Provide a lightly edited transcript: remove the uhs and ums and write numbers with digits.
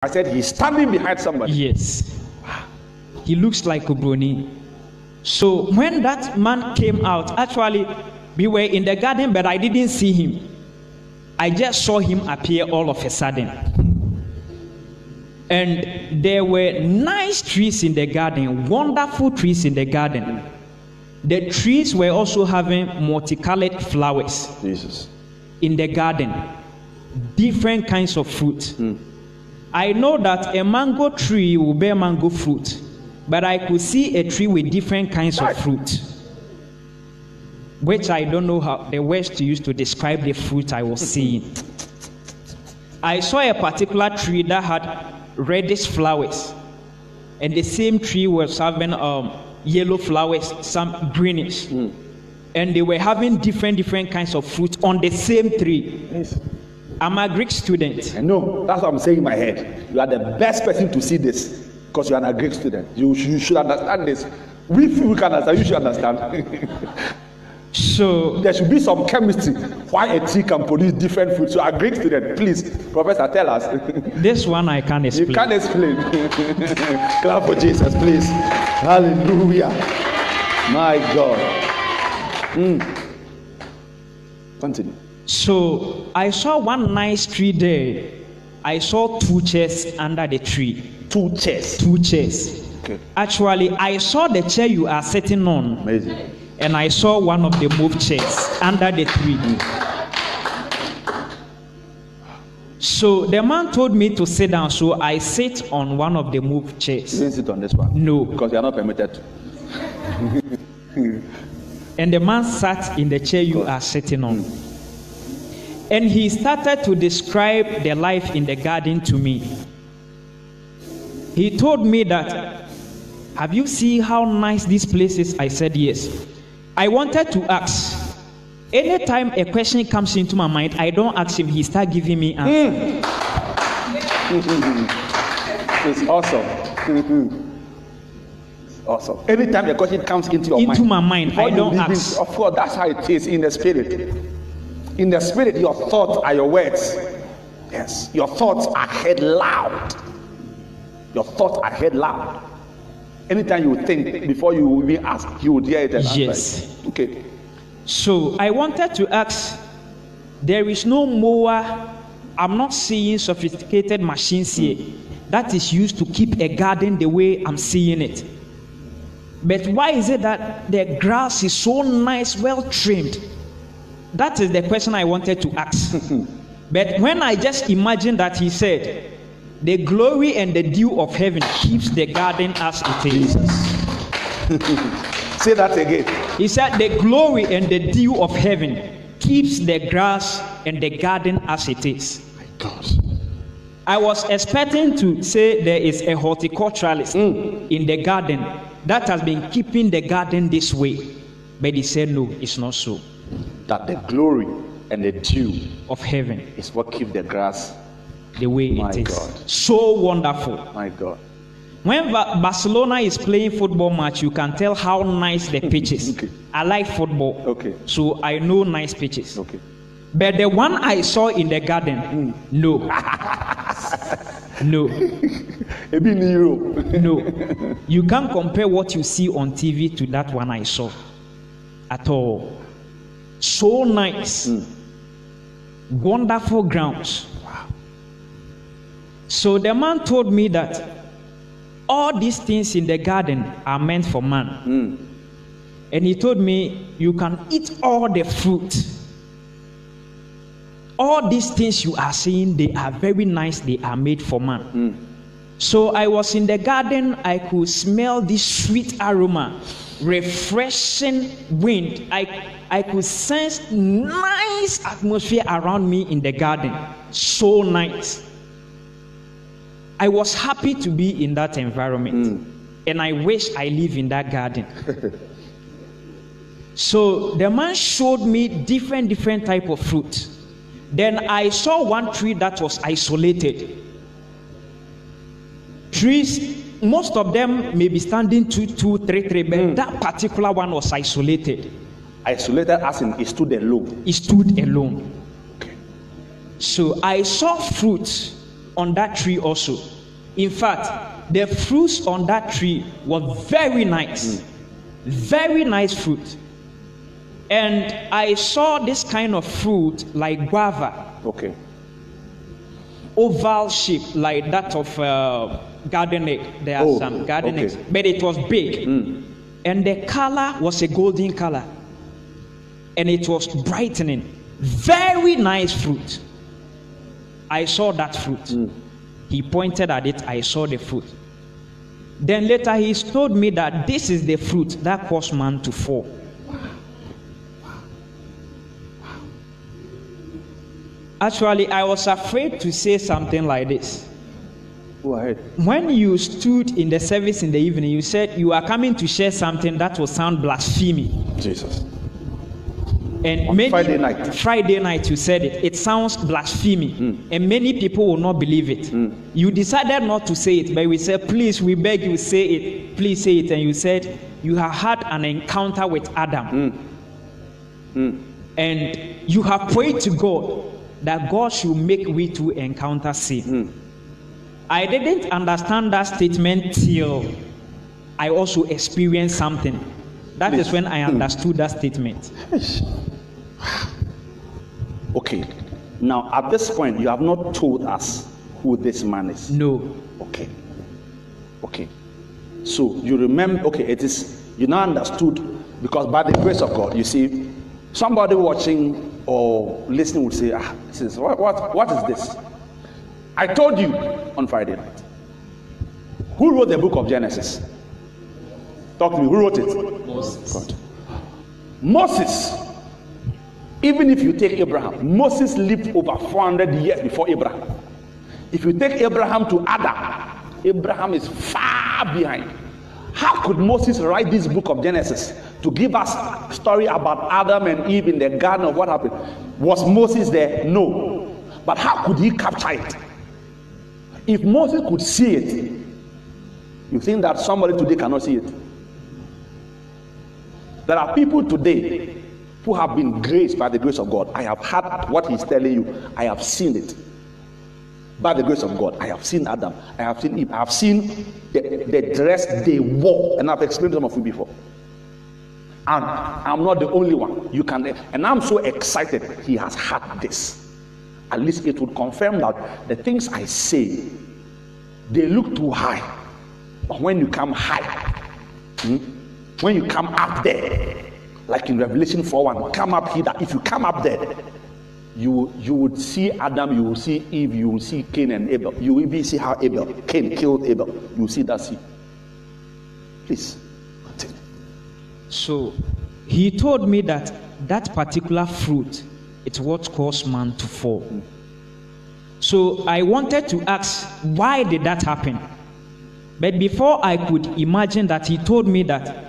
I said he's standing behind somebody. Yes. He looks like Obroni. So when that man came out, actually, we were in the garden, but I didn't see him. I just saw him appear all of a sudden. And there were nice trees in the garden, wonderful trees in the garden. The trees were also having multicolored flowers. Jesus. In the garden. Different kinds of fruit. I know that a mango tree will bear mango fruit, but I could see a tree with different kinds of fruit, which I don't know how the words to use to describe the fruit I was seeing. I saw a particular tree that had reddish flowers, and the same tree was having yellow flowers, some greenish, and they were having different kinds of fruit on the same tree. Yes. I'm a Greek student. I know. That's what I'm saying in my head. You are the best person to see this because you are a Greek student. You should understand this. We can understand. You should understand. So there should be some chemistry why a tree can produce different fruits. So a Greek student, please, Professor, tell us. This one I can't explain. You can't explain. Clap for Jesus, please. Hallelujah. My God. Continue. So I saw one nice tree there. I saw two chairs under the tree. Two chairs. Two chairs. Okay. Actually, I saw the chair you are sitting on. Amazing. And I saw one of the moved chairs under the tree. So the man told me to sit down, so I sit on one of the moved chairs. You didn't sit on this one? No. Because you are not permitted to. And the man sat in the chair you are sitting on. And he started to describe the life in the garden to me. He told me that, have you seen how nice this place is? I said yes. I wanted to ask. Anytime a question comes into my mind, I don't ask him, he starts giving me answers. It's awesome. Awesome. Anytime a question comes into your mind, I don't ask. Of course, that's how it is in the spirit. In the spirit, your thoughts are your words. Yes, your thoughts are heard loud. Your thoughts are heard loud. Anytime you think, before you even ask, you would hear it. Yes. Okay. So I wanted to ask, there is no mower. I'm not seeing sophisticated machines here that is used to keep a garden the way I'm seeing it. But why is it that the grass is so nice, well trimmed? That is the question I wanted to ask. But when I just imagined that he said, the glory and the dew of heaven keeps the garden as it is. Say that again. He said, the glory and the dew of heaven keeps the grass and the garden as it is. My God. I was expecting to say there is a horticulturalist in the garden that has been keeping the garden this way. But he said, no, it's not so. That the glory and the dew of heaven is what keeps the grass the way my it is. God. So wonderful. My God. When Barcelona is playing football match, you can tell how nice the pitch is. Okay. I like football. Okay. So I know nice pitches. Okay. But the one I saw in the garden, no. No. No. You can't compare what you see on TV to that one I saw at all. So nice. Wonderful grounds. Wow. So the man told me that all these things in the garden are meant for man. And he told me, you can eat all the fruit. All these things you are seeing, they are very nice. They are made for man. So I was in the garden. I could smell this sweet aroma, refreshing wind. I could sense nice atmosphere around me in the garden. So nice. I was happy to be in that environment. And I wish I live in that garden. So the man showed me different type of fruit. Then I saw one tree that was isolated. Trees, most of them may be standing 2, 3, but that particular one was isolated. Isolated as in it stood alone. It stood alone. Okay. So I saw fruit on that tree also. In fact, the fruits on that tree were very nice. Very nice fruit. And I saw this kind of fruit like guava. Okay. Oval shape like that of garden egg. There are some garden eggs, but it was big. And the color was a golden color. And it was brightening. Very nice fruit. I saw that fruit. He pointed at it. I saw the fruit. Then later he told me that this is the fruit that caused man to fall. Actually, I was afraid to say something like this. Go ahead. When you stood in the service in the evening, you said you are coming to share something that will sound blasphemy. Jesus. And on maybe Friday night you said it. It sounds blasphemy. And many people will not believe it. You decided not to say it, but we said, please, we beg you, say it. Please say it. And you said you have had an encounter with Adam. And you have prayed to God that God should make we to encounter sin. I didn't understand that statement till I also experienced something. That is when I understood that statement. Okay. Now, at this point, you have not told us who this man is. No. Okay. Okay. So, you remember, okay, it is, you now understood, because by the grace of God, you see, somebody watching or listening would say, this is, what is this? I told you on Friday night. Who wrote the book of Genesis? Talk to me. Who wrote it? Moses. God. Moses. Even if you take Abraham, Moses lived over 400 years before Abraham. If you take Abraham to Adam, Abraham is far behind. How could Moses write this book of Genesis to give us a story about Adam and Eve in the garden of what happened? Was Moses there? No. But how could he capture it? If Moses could see it, you think that somebody today cannot see it? There are people today who have been graced by the grace of God. I have heard what he's telling you. I have seen it. By the grace of God, I have seen Adam. I have seen Eve. I have seen the dress they wore. And I've explained to some of you before. And I'm not the only one. You can, and I'm so excited he has had this. At least it would confirm that the things I say, they look too high. But when you come high, when you come up there, like in Revelation 4:1, come up here. That if you come up there, you would see Adam, you will see Eve, you will see Cain and Abel. You will even see how Cain killed Abel. You will see that scene. Please continue. So he told me that that particular fruit, it's what caused man to fall. So I wanted to ask, why did that happen? But before I could imagine that, he told me that